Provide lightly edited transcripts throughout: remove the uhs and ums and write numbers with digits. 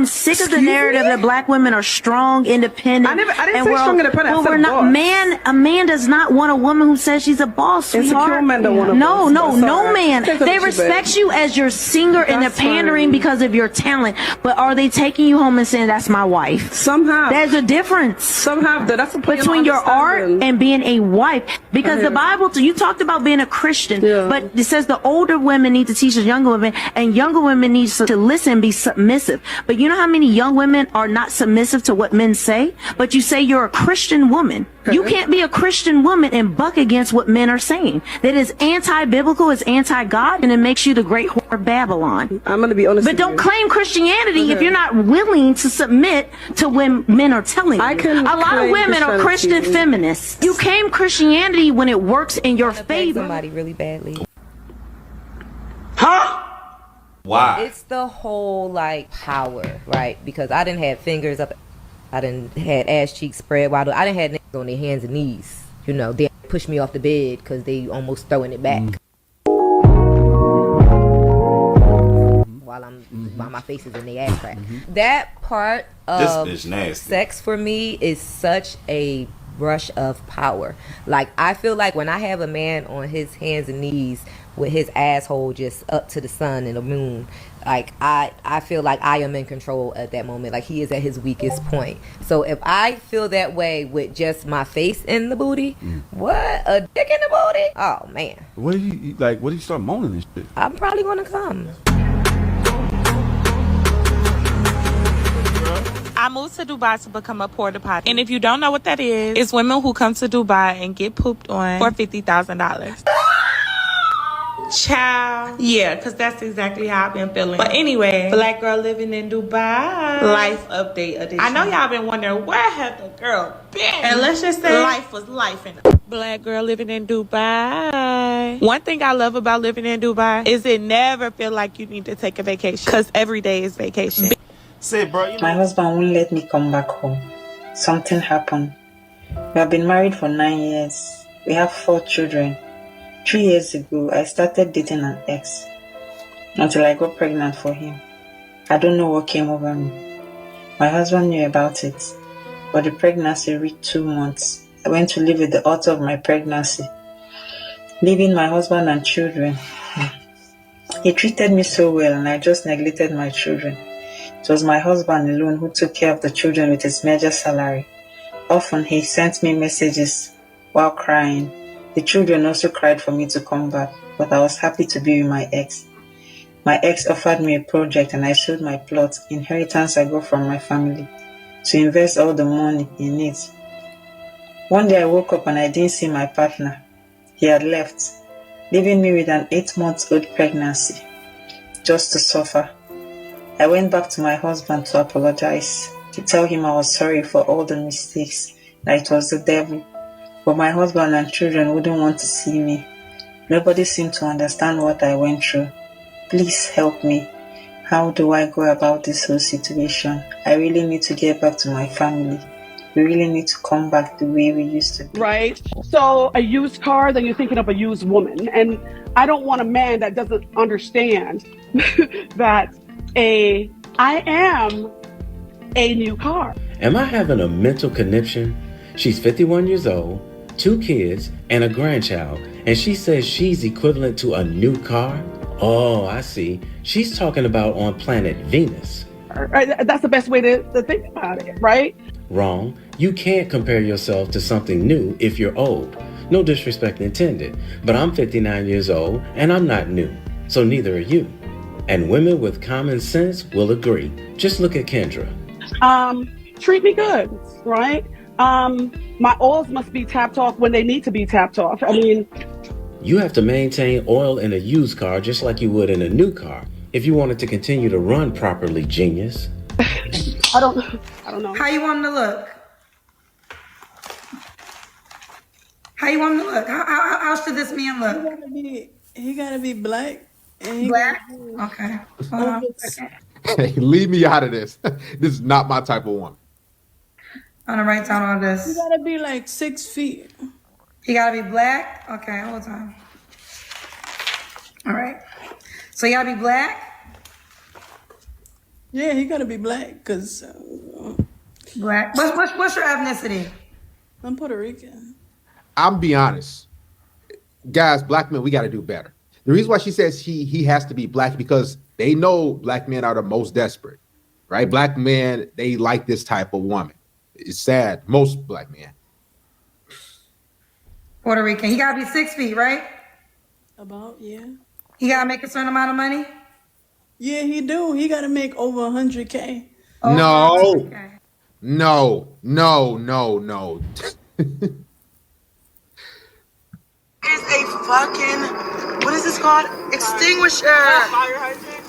I'm sick of the narrative that black women are strong, independent. I didn't say strong, independent. Well, we're not. A man does not want a woman who says she's a boss, sweetheart. Insecure men don't want a boss. No man. They respect you as your singer and they're pandering because of your talent. But are they taking you home and saying, that's my wife? Somehow. There's a difference. Somehow. That's between your art and being a wife. Because the Bible, you talked about being a Christian, but it says the older women need to teach the younger women, and younger women need to listen, be submissive. But you know how many young women are not submissive to what men say? But you say you're a Christian woman. You can't be a Christian woman and buck against what men are saying. That is anti-biblical, it's anti-God, and it makes you the great whore of Babylon. I'm going to be honest But don't claim Christianity if you're not willing to submit to when men are telling you. A lot of women are Christian feminists. You claim Christianity when it works in your favor. Somebody really badly. Huh? Why? It's the whole like power, right? Because I didn't have fingers up, I didn't had ass cheeks spread wide. I didn't have niggas on their hands and knees. You know, they push me off the bed because they almost throwing it back. While my face is in the ass crack. That part of sex for me is such a rush of power. Like, I feel like when I have a man on his hands and knees with his asshole just up to the sun and the moon, like I feel like I am in control at that moment. Like, he is at his weakest point. So if I feel that way with just my face in the booty, what, a dick in the booty? Oh man. What do you like? What do you start moaning and shit? I'm probably gonna come. I moved to Dubai to become a porta potty. And if you don't know what that is, it's women who come to Dubai and get pooped on for $50,000. Child. Yeah, because that's exactly how I've been feeling. But anyway, black girl living in Dubai. Life update edition. I know y'all been wondering, where have the girl been? And let's just say life was life in black girl living in Dubai. One thing I love about living in Dubai is it never feel like you need to take a vacation. Because every day is vacation. My husband won't let me come back home. Something happened. We have been married for 9 years. We have 4 children. 3 years ago, I started dating an ex until I got pregnant for him. I don't know what came over me. My husband knew about it, but the pregnancy reached 2 months. I went to live with the author of my pregnancy, leaving my husband and children. He treated me so well, and I just neglected my children. It was my husband alone who took care of the children with his major salary. Often he sent me messages while crying. The children also cried for me to come back, but I was happy to be with my ex. My ex offered me a project and I sold my plot, inheritance I got from my family, to invest all the money in it. One day I woke up and I didn't see my partner. He had left, leaving me with an 8-month-old pregnancy, just to suffer. I went back to my husband to apologize, to tell him I was sorry for all the mistakes, that it was the devil. But my husband and children wouldn't want to see me. Nobody seemed to understand what I went through. Please help me. How do I go about this whole situation? I really need to get back to my family. We really need to come back the way we used to be. Right? So a used car, then you're thinking of a used woman. And I don't want a man that doesn't understand that I am a new car. Am I having a mental conniption? She's 51 years old, 2 kids, and a grandchild, and she says she's equivalent to a new car? Oh, I see. She's talking about on planet Venus. Right? That's the best way to think about it, right? Wrong. You can't compare yourself to something new if you're old. No disrespect intended, but I'm 59 years old and I'm not new, so neither are you. And women with common sense will agree. Just look at Kendra. Treat me good, right? My oils must be tapped off when they need to be tapped off. I mean, you have to maintain oil in a used car just like you would in a new car if you want it to continue to run properly, genius. I don't know. How you want him to look? How you want him to look? How should this man look? He gotta be black. Black? Okay. Hold on a second. Hey, leave me out of this. This is not my type of woman. I'm gonna write down all this. You gotta be like 6 feet. He gotta be black? Okay, hold on. All right. So you gotta be black? Yeah, he gotta be black, cause Black. What's your ethnicity? I'm Puerto Rican. I'm be honest, guys. Black men, we got to do better. The reason why she says he has to be black because they know black men are the most desperate, right? Black men, they like this type of woman. It's sad. Most black men. Puerto Rican. He gotta be 6 feet, right? About, yeah. He gotta make a certain amount of money? Yeah, he do. He gotta make over 100K. No, no, no, no, no. Is a fucking, what is this called? Extinguisher.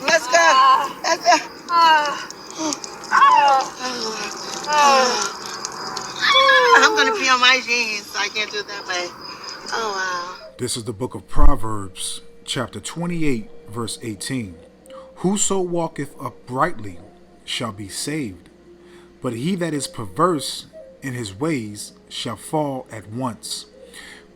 Let's go. I'm gonna pee on my jeans, so I can't do it that way. Oh wow. This is the book of Proverbs, chapter 28, verse 18. Whoso walketh uprightly shall be saved, but he that is perverse in his ways shall fall at once.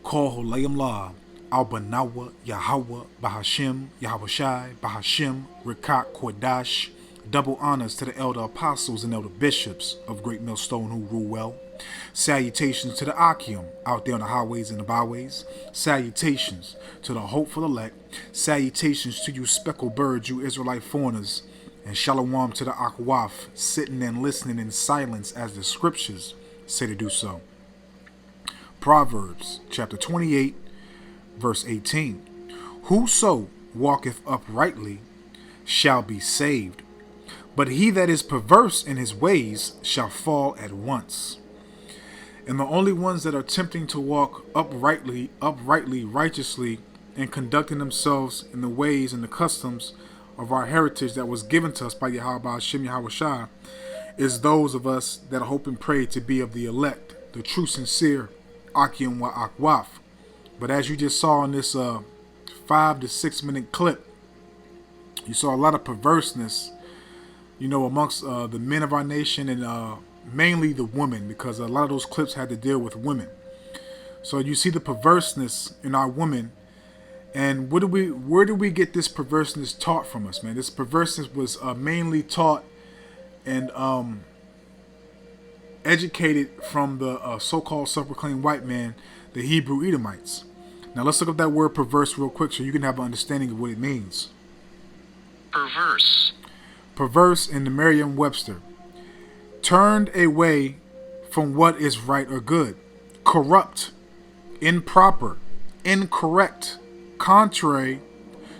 Call Holayim La, Al-Banawa, Yahweh, Bahashim, Yahushai, Bahashim, Rikat, Kodash. Double honors to the elder apostles and elder bishops of Great Millstone who rule well. Salutations to the Akim out there on the highways and the byways. Salutations to the hopeful elect. Salutations to you speckled birds, you Israelite foreigners. And shalom to the Akwaf, sitting and listening in silence as the scriptures say to do so. Proverbs chapter 28, verse 18. Whoso walketh uprightly shall be saved, but he that is perverse in his ways shall fall at once. And the only ones that are attempting to walk uprightly, righteously, and conducting themselves in the ways and the customs of our heritage that was given to us by Yahweh Hashem Yahushai is those of us that hope and pray to be of the elect, the true sincere Akim wa Akwaf. But as you just saw in this 5 to 6 minute clip, you saw a lot of perverseness, amongst the men of our nation and mainly the women, because a lot of those clips had to deal with women. So you see the perverseness in our women. And where do we get this perverseness taught from us, man? This perverseness was mainly taught and educated from the so-called self-proclaimed white man, the Hebrew Edomites. Now let's look up that word perverse real quick so you can have an understanding of what it means. Perverse. Perverse in the Merriam-Webster. Turned away from what is right or good. Corrupt. Improper. Incorrect. Contrary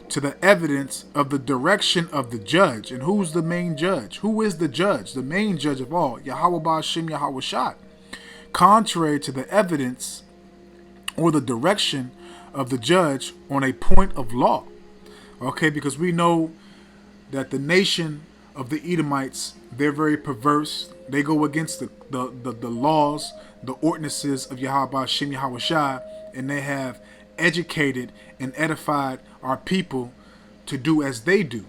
to the evidence of the direction of the judge. And who's the main judge? Who is the judge? The main judge of all. Yahweh Ba'ashem Yahushai. Contrary to the evidence or the direction of the judge on a point of law. Okay, because we know that the nation of the Edomites, they're very perverse. They go against the laws, the ordinances of Yahweh Ba'ashem Yahushai, and they have educated and edified our people to do as they do.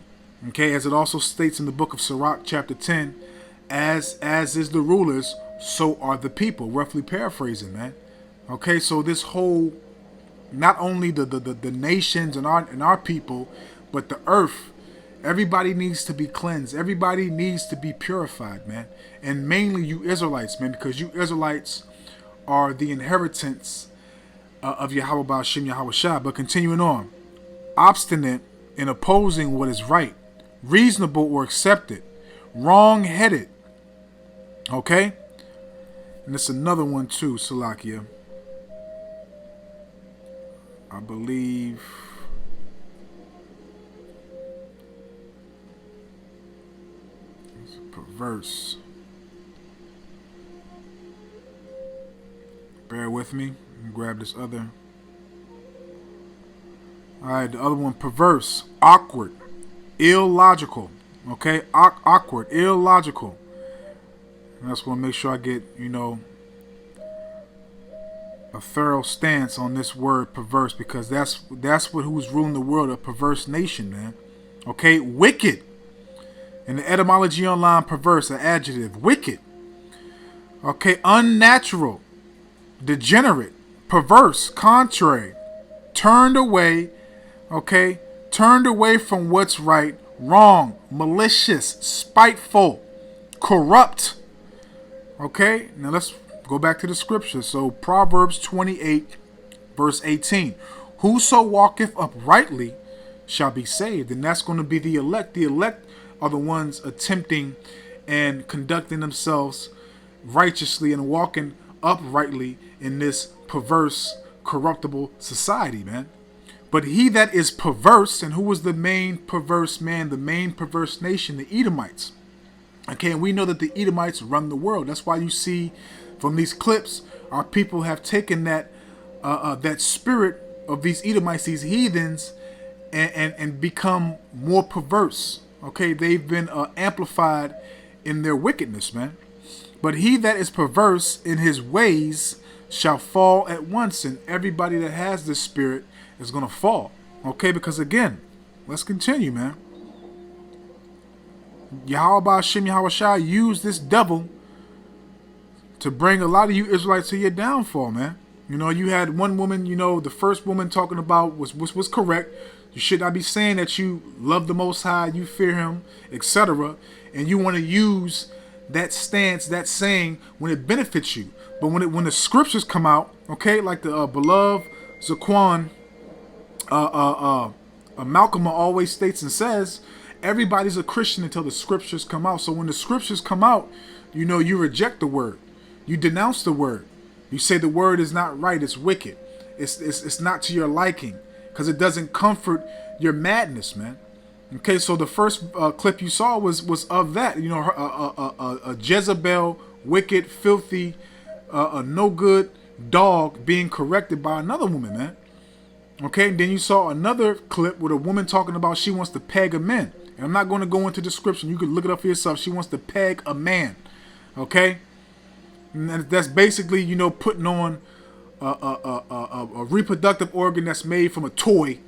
Okay, as it also states in the book of Sirach chapter 10, as is the rulers, so are the people. Roughly paraphrasing, man. Okay, so this whole, not only the nations and our people, but the earth, everybody needs to be cleansed. Everybody needs to be purified, man. And mainly you Israelites, man, because you Israelites are the inheritance of Yahweh Ba'ashem Yahushai. But continuing on, obstinate in opposing what is right, reasonable or accepted, wrong-headed. Okay? And it's another one too, Salakia. I believe it's perverse. Bear with me. Grab this other. Alright, the other one, perverse, awkward, illogical. Okay, awkward, illogical. And I just want to make sure I get, a thorough stance on this word perverse, because that's what who's ruling the world, a perverse nation, man. Okay, wicked. In the etymology online, perverse, an adjective, wicked. Okay, unnatural, degenerate, perverse, contrary, turned away, okay, turned away from what's right wrong, malicious, spiteful, corrupt. Okay, now let's go back to the scripture. So Proverbs 28 verse 18. Whoso walketh uprightly shall be saved. And that's going to be the elect. The elect are the ones attempting and conducting themselves righteously and walking uprightly in this perverse, corruptible society, man. But he that is perverse, and who was the main perverse man, the main perverse nation, the Edomites. Okay, and we know that the Edomites run the world. That's why you see from these clips, our people have taken that that spirit of these Edomites, these heathens, and become more perverse. Okay, they've been amplified in their wickedness, man. But he that is perverse in his ways shall fall at once, and everybody that has this spirit is going to fall. Okay, because again, let's continue, man. Yahweh Hashem Yahweh Shai used this devil to bring a lot of you Israelites to your downfall, man. You know, you had one woman, you know, the first woman talking about was correct. You should not be saying that you love the Most High, you fear Him, etc. And you want to use that stance, that saying, when it benefits you. But when the scriptures come out, okay, like the beloved Zaquan, Malcolm always states and says, everybody's a Christian until the scriptures come out. So when the scriptures come out, you know, you reject the word. You denounce the word. You say the word is not right. It's wicked. It's not to your liking because it doesn't comfort your madness, man. Okay, so the first clip you saw was of that. You know, a Jezebel, wicked, filthy, a no good dog being corrected by another woman, man. Okay, and then you saw another clip with a woman talking about she wants to peg a man. And I'm not going to go into description. You can look it up for yourself. She wants to peg a man. Okay, and that's basically, you know, putting on a reproductive organ that's made from a toy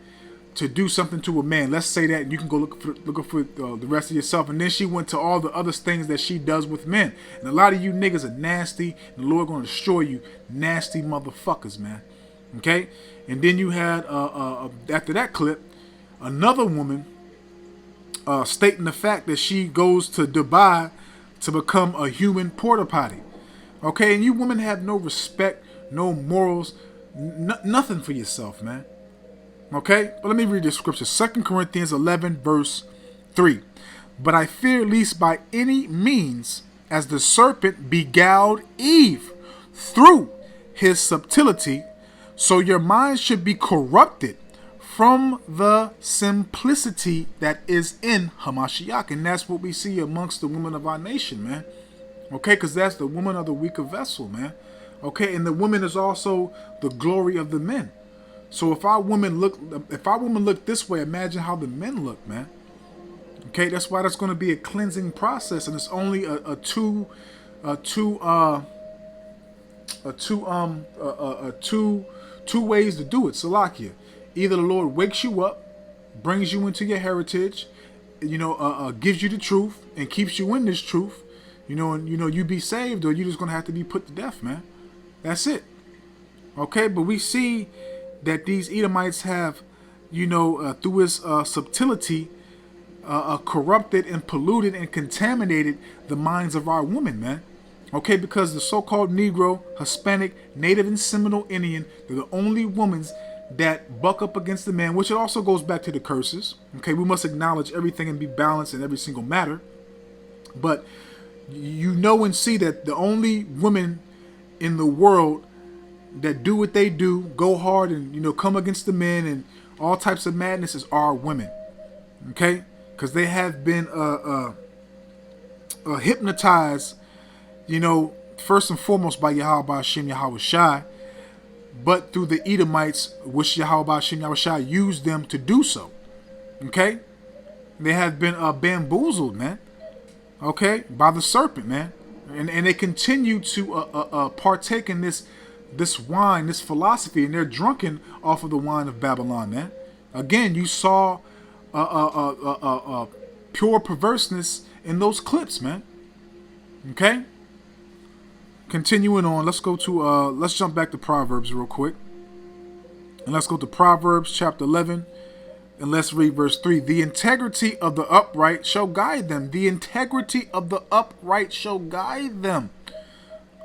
to do something to a man. Let's say that, and you can go look for the rest of yourself. And then she went to all the other things that she does with men. And a lot of you niggas are nasty, and the Lord going to destroy you, nasty motherfuckers, man. Okay, and then you had after that clip, another woman stating the fact that she goes to Dubai to become a human porta potty. Okay, and you women have no respect, no morals, nothing for yourself, man. Okay, but let me read this scripture. 2 Corinthians 11 verse 3. But I fear lest by any means, as the serpent beguiled Eve through his subtlety, so your minds should be corrupted from the simplicity that is in Hamashiach. And that's what we see amongst the women of our nation, man. Okay, because that's the woman of the weaker vessel, man. Okay, and the woman is also the glory of the men. So if our women look this way, imagine how the men look, man. Okay, that's why that's going to be a cleansing process, and it's only two ways to do it. Salakia. Either the Lord wakes you up, brings you into your heritage, you know, gives you the truth and keeps you in this truth, you know, and you know you be saved, or you're just gonna have to be put to death, man. That's it. Okay, but we see that these Edomites have, you know, through his subtlety, corrupted and polluted and contaminated the minds of our women, man. Okay, because the so-called Negro, Hispanic, Native and Seminole Indian, they're the only women that buck up against the man, which it also goes back to the curses. Okay, we must acknowledge everything and be balanced in every single matter. But you know and see that the only women in the world that do what they do, go hard and, you know, come against the men and all types of madnesses are women. Okay, because they have been hypnotized, you know, first and foremost by Yahweh Hashem Yahweh Shai, but through the Edomites, which Yahweh Hashem Yahweh Shai used them to do so. Okay, they have been bamboozled, man. Okay, by the serpent, man, and they continue to partake in this wine, this philosophy, and they're drunken off of the wine of Babylon, man. Again, you saw pure perverseness in those clips, man. Okay. Continuing on, let's go to let's jump back to Proverbs real quick, and let's go to Proverbs chapter 11 And let's read verse 3. The integrity of the upright shall guide them. The integrity of the upright shall guide them.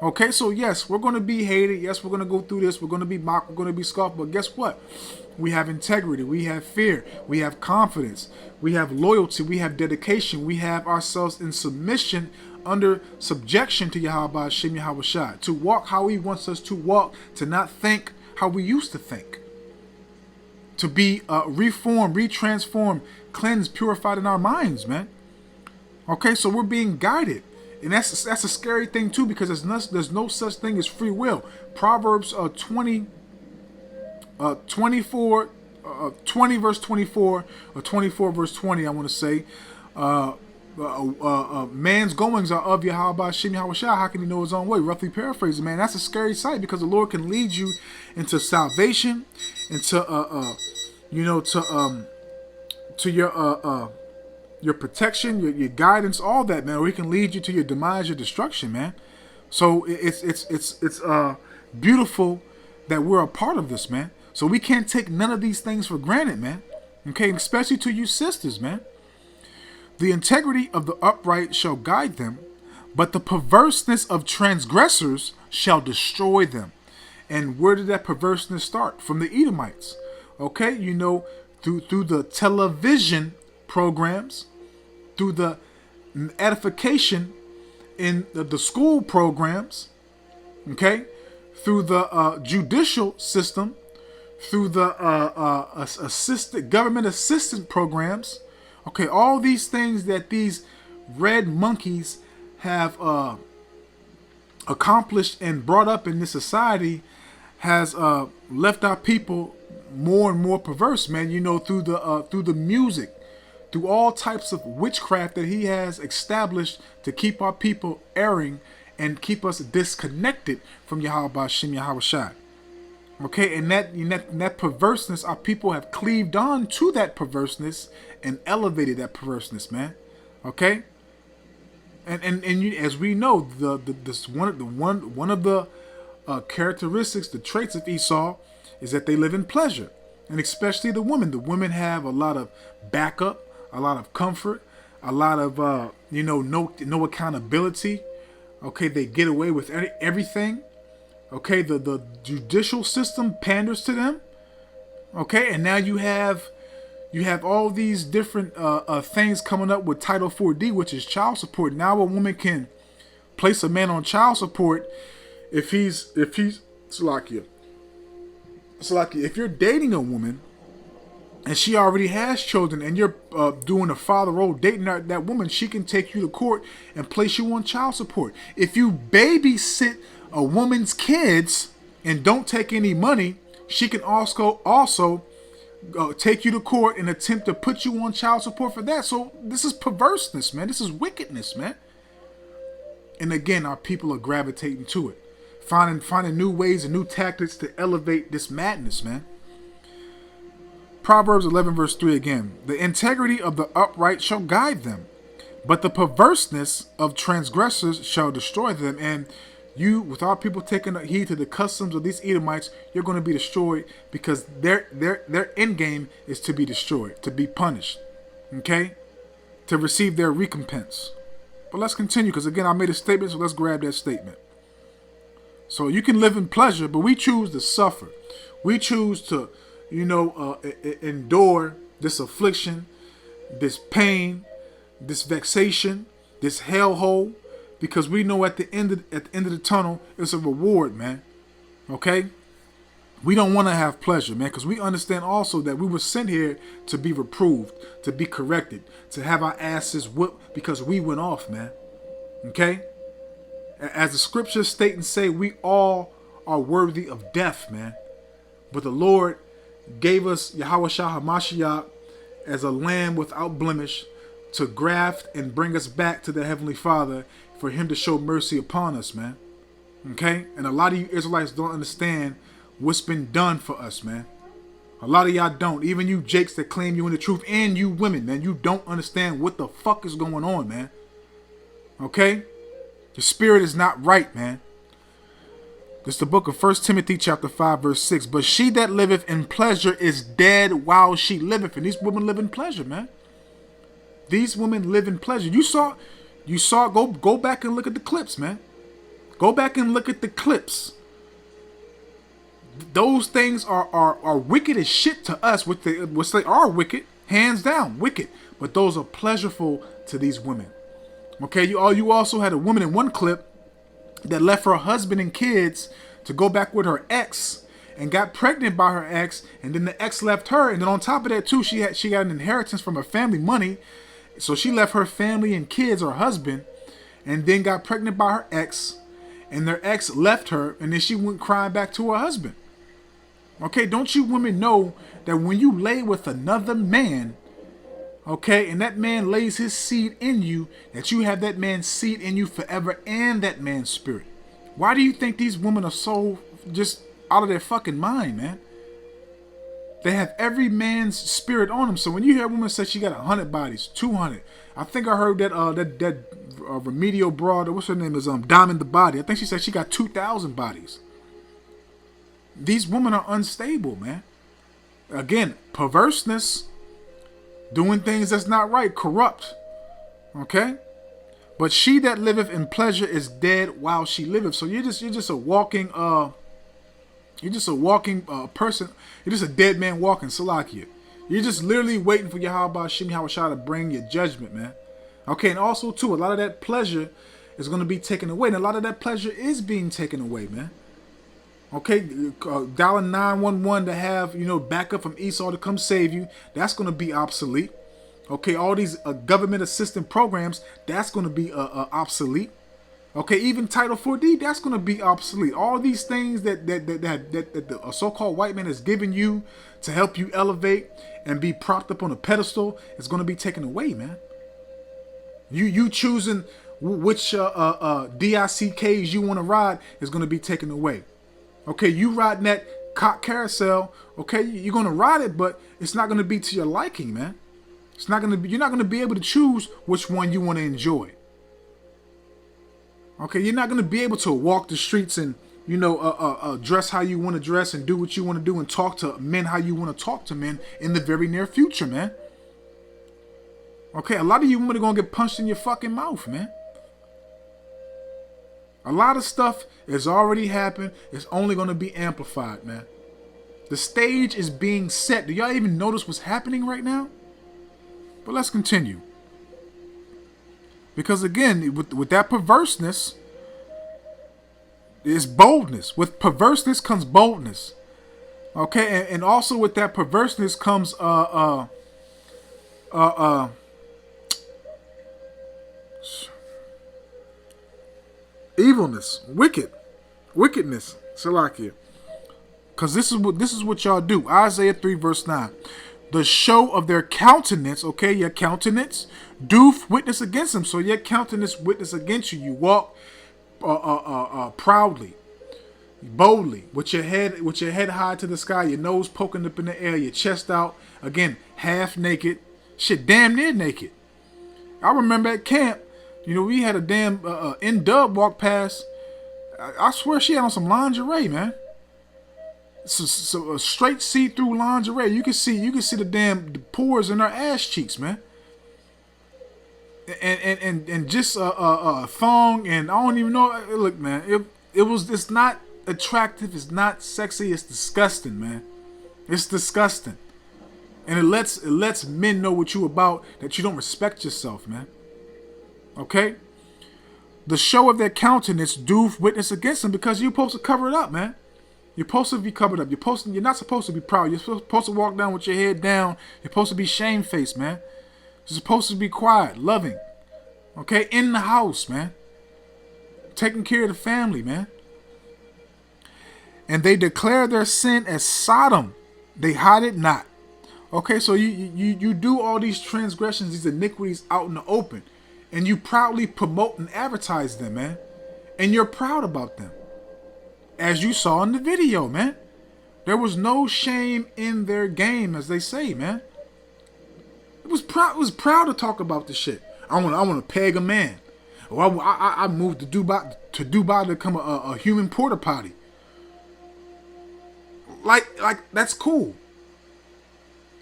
Okay, so yes, we're going to be hated. Yes, we're going to go through this. We're going to be mocked. We're going to be scoffed. But guess what? We have integrity. We have fear. We have confidence. We have loyalty. We have dedication. We have ourselves in submission, under subjection to Yahweh Hashem Yahweh Shai, to walk how he wants us to walk, to not think how we used to think, to be reformed, retransformed, cleansed, purified in our minds, man. Okay, so we're being guided. And that's a scary thing too, because there's no such thing as free will. Proverbs 20 verse 24, or 24 verse 20, I want to say, man's goings are of Yahweh Hashem Yahweh Shai. How can he know his own way? Roughly paraphrasing, man. That's a scary sight, because the Lord can lead you into salvation, into to your protection, your guidance, all that, man. Or he can lead you to your demise, your destruction, man. So it's beautiful that we're a part of this, man. So we can't take none of these things for granted, man. Okay, especially to you sisters, man. The integrity of the upright shall guide them, but the perverseness of transgressors shall destroy them. And where did that perverseness start? From the Edomites. Okay, through the television programs, through the edification in the school programs, okay, through the judicial system, through the government assistant programs. Okay, all these things that these red monkeys have accomplished and brought up in this society has left our people more and more perverse, man. Through the music, through all types of witchcraft that he has established to keep our people erring and keep us disconnected from Yahweh Hashem Yahweh Shai. Okay, and that perverseness, our people have cleaved on to that perverseness and elevated that perverseness, man. Okay, and as we know, one of the characteristics, the traits of Esau, is that they live in pleasure, and especially the women. The women have a lot of backup, a lot of comfort, a lot of no accountability. Okay, they get away with everything. Okay, the judicial system panders to them. Okay, and now you have all these different things coming up with Title 4D, which is child support. Now a woman can place a man on child support if he's Salakia, if you're dating a woman and she already has children, and you're doing a father role, dating that woman, she can take you to court and place you on child support. If you babysit a woman's kids and don't take any money, she can also take you to court and attempt to put you on child support for that. So this is perverseness, man. This is wickedness, man. And again, our people are gravitating to it, finding new ways and new tactics to elevate this madness, man. Proverbs 11 verse 3 again. The integrity of the upright shall guide them, but the perverseness of transgressors shall destroy them. And you, with our people taking heed to the customs of these Edomites, you're going to be destroyed, because their end game is to be destroyed, to be punished, okay, to receive their recompense. But let's continue, because again, I made a statement, so let's grab that statement. So you can live in pleasure, but we choose to suffer. We choose to, endure this affliction, this pain, this vexation, this hellhole, because we know at the end of the tunnel, it's a reward, man. Okay? We don't want to have pleasure, man, because we understand also that we were sent here to be reproved, to be corrected, to have our asses whooped because we went off, man. Okay? As the scriptures state and say, we all are worthy of death, man. But the Lord gave us Yahweh Shah HaMashiach as a lamb without blemish to graft and bring us back to the Heavenly Father, for him to show mercy upon us, man. Okay? And a lot of you Israelites don't understand what's been done for us, man. A lot of y'all don't. Even you Jakes that claim you in the truth, and you women, man, you don't understand what the fuck is going on, man. Okay? The spirit is not right, man. This is the book of 1 Timothy chapter 5, verse 6. But she that liveth in pleasure is dead while she liveth. And these women live in pleasure, man. These women live in pleasure. You saw, go back and look at the clips, man. Go back and look at the clips. Those things are wicked as shit to us, which they are wicked, hands down, wicked. But those are pleasurable to these women. Okay, you also had a woman in one clip that left her husband and kids to go back with her ex and got pregnant by her ex, and then the ex left her, and then on top of that too, she got an inheritance from her family money, so she left her family and kids, her husband, and then got pregnant by her ex, and their ex left her, and then she went crying back to her husband. Okay, don't you women know that when you lay with another man, okay, and that man lays his seed in you, that you have that man's seed in you forever and that man's spirit? Why do you think these women are so just out of their fucking mind, man? They have every man's spirit on them. So when you hear a woman say she got 100 bodies, 200, I think I heard that remedial broad, what's her name, is Diamond the Body. I think she said she got 2,000 bodies. These women are unstable, man. Again, perverseness, doing things that's not right, corrupt. Okay? But she that liveth in pleasure is dead while she liveth. So you're just a walking person. You're just a dead man walking, Salakia. You're just literally waiting for Yahweh Shem Yahweh to bring your judgment, man. Okay, and also too, a lot of that pleasure is going to be taken away, and a lot of that pleasure is being taken away, man. Okay, dialing 911 to have backup from Esau to come save you, that's going to be obsolete. Okay, all these government assistance programs, that's going to be obsolete. Okay, even Title 4D, that's going to be obsolete. All these things that the so-called white man has given you to help you elevate and be propped up on a pedestal is going to be taken away, man. You choosing which DICKs you want to ride is going to be taken away. Okay, you riding that cock carousel, okay, you're going to ride it, but it's not going to be to your liking, man. It's not going to be, you're not going to be able to choose which one you want to enjoy. Okay, you're not going to be able to walk the streets and, dress how you want to dress and do what you want to do and talk to men how you want to talk to men in the very near future, man. Okay, a lot of you women are going to get punched in your fucking mouth, man. A lot of stuff has already happened. It's only going to be amplified, man. The stage is being set. Do y'all even notice what's happening right now? But let's continue. Because again, with that perverseness, is boldness. With perverseness comes boldness. Okay, and also with that perverseness comes evilness, wickedness, Salakia. Because this is what y'all do. Isaiah 3 verse 9. The show of their countenance, okay, your countenance, doth witness against them. So your countenance witness against you. You walk proudly, boldly, with your head high to the sky, your nose poking up in the air, your chest out, again, half naked, shit, damn near naked. I remember at camp, we had a damn N-Dub walk past. I swear she had on some lingerie, man. So a straight see-through lingerie. You can see the damn pores in her ass cheeks, man. And just a thong, and I don't even know. Look, man, it's not attractive. It's not sexy. It's disgusting, man. It's disgusting, and it lets men know what you about, that you don't respect yourself, man. Okay. The show of their countenance doth witness against them, because you're supposed to cover it up, man. You're supposed to be covered up. You're not supposed to be proud. You're supposed to walk down with your head down. You're supposed to be shamefaced, man. You're supposed to be quiet, loving. Okay? In the house, man. Taking care of the family, man. And they declare their sin as Sodom. They hide it not. Okay, so you do all these transgressions, these iniquities out in the open. And you proudly promote and advertise them, man. And you're proud about them. As you saw in the video, man. There was no shame in their game, as they say, man. It was proud to talk about this shit. I want to peg a man. Or I moved to Dubai to become a human porta potty. Like that's cool.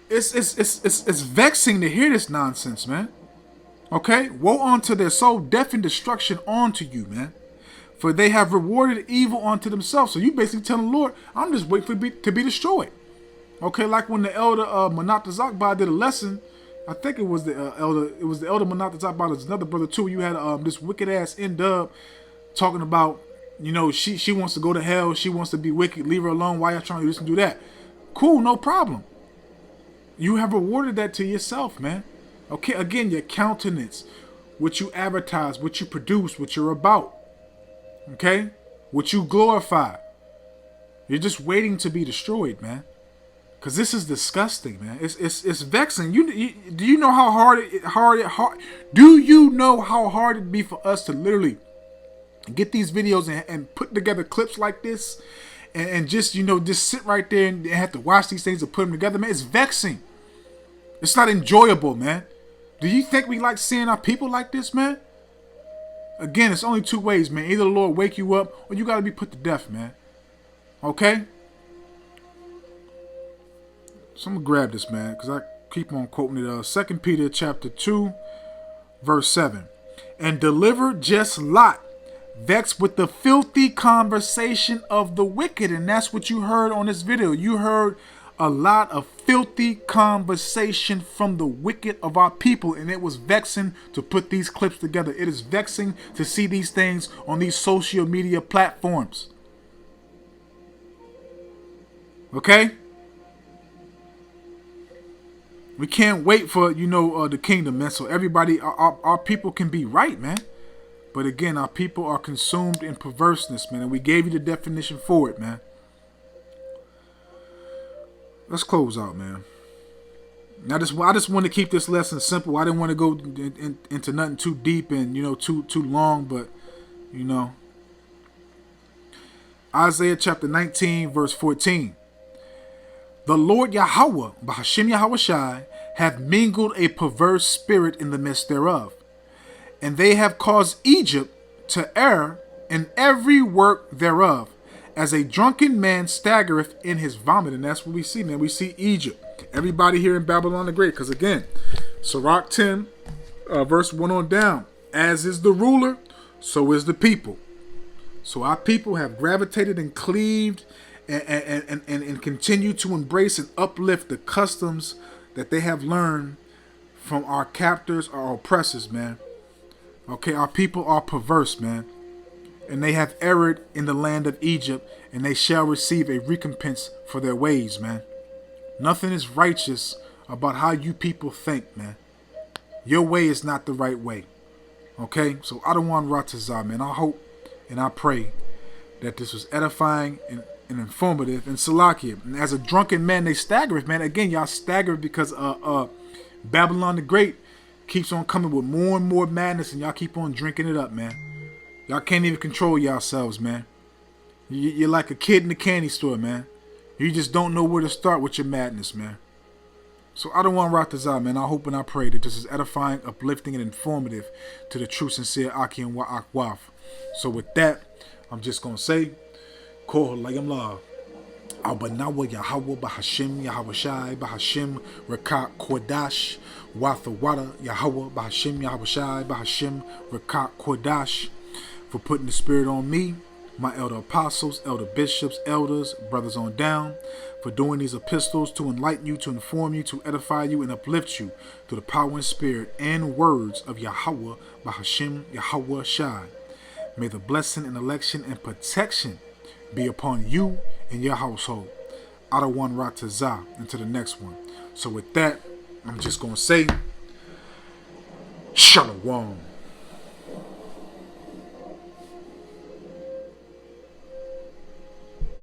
It's vexing to hear this nonsense, man. Okay? Woe unto their soul, death and destruction unto you, man. For they have rewarded evil unto themselves. So you basically telling the Lord, I'm just waiting for to be destroyed. Okay, like when the elder Manat Zakba did a lesson, I think it was the elder Manat Zakba, there's another brother too. You had this wicked ass N-Dub talking about, you know, she wants to go to hell, she wants to be wicked, leave her alone, why y'all trying to do this and do that? Cool, no problem. You have rewarded that to yourself, man. Okay, again, your countenance, what you advertise, what you produce, what you're about. Okay? What you glorify. You're just waiting to be destroyed, man. Because this is disgusting, man. It's vexing. Do you know how hard do you know how hard it'd be for us to literally get these videos and put together clips like this and just, you know, just sit right there and have to watch these things and put them together, man? It's vexing. It's not enjoyable, man. Do you think we like seeing our people like this, man? Again, it's only two ways, man. Either the Lord wake you up or you got to be put to death, man. Okay? So I'm going to grab this, man, because I keep on quoting it. 2 Peter chapter 2, verse 7. And deliver just Lot, vexed with the filthy conversation of the wicked. And that's what you heard on this video. You heard a lot of filthy conversation from the wicked of our people, and it was vexing to put these clips together. It is vexing to see these things on these social media platforms. Okay? We can't wait for, you know, the kingdom, man, so everybody, our people can be right, man. But again, our people are consumed in perverseness, man, and we gave you the definition for it, man. Let's close out, man. I just want to keep this lesson simple. I didn't want to go into nothing too deep and, you know, too long, but, you know. Isaiah chapter 19, verse 14. The Lord Yahweh, Bahashim Yahushai, have mingled a perverse spirit in the midst thereof, and they have caused Egypt to err in every work thereof, as a drunken man staggereth in his vomit. And that's what we see, man. We see Egypt. Everybody here in Babylon the Great. Because again, Sirach 10, verse 1 on down. As is the ruler, so is the people. So our people have gravitated and cleaved and continue to embrace and uplift the customs that they have learned from our captors, our oppressors, man. Okay, our people are perverse, man. And they have erred in the land of Egypt, and they shall receive a recompense for their ways, man. Nothing is righteous about how you people think, man. Your way is not the right way. Okay? So I don't want Ratazah, man. I hope and I pray that this was edifying and informative and Salakia. And as a drunken man, they stagger, man. Again, y'all stagger because Babylon the Great keeps on coming with more and more madness, and y'all keep on drinking it up, man. Y'all can't even control yourselves, man. You're like a kid in the candy store, man. You just don't know where to start with your madness, man. So I don't want to rock this out, man. I hope and I pray that this is edifying, uplifting, and informative to the true, sincere Aki and Wa'akwaf. So with that, I'm just going to say, Koh Layam La. Albanawa Yahweh Bahashim Yahweh Shai Bahashim Rakat Kodash Wathawada Yahweh Bahashim Yahweh Shai Bahashim Rakat Kodash, for putting the spirit on me, my elder apostles, elder bishops, elders, brothers on down, for doing these epistles to enlighten you, to inform you, to edify you, and uplift you through the power and spirit and words of Yahweh Bahashim Yahweh Shai. May the blessing and election and protection be upon you and your household. Out of one rock to Zah into the next one. So with that, I'm just going to say, Shalom.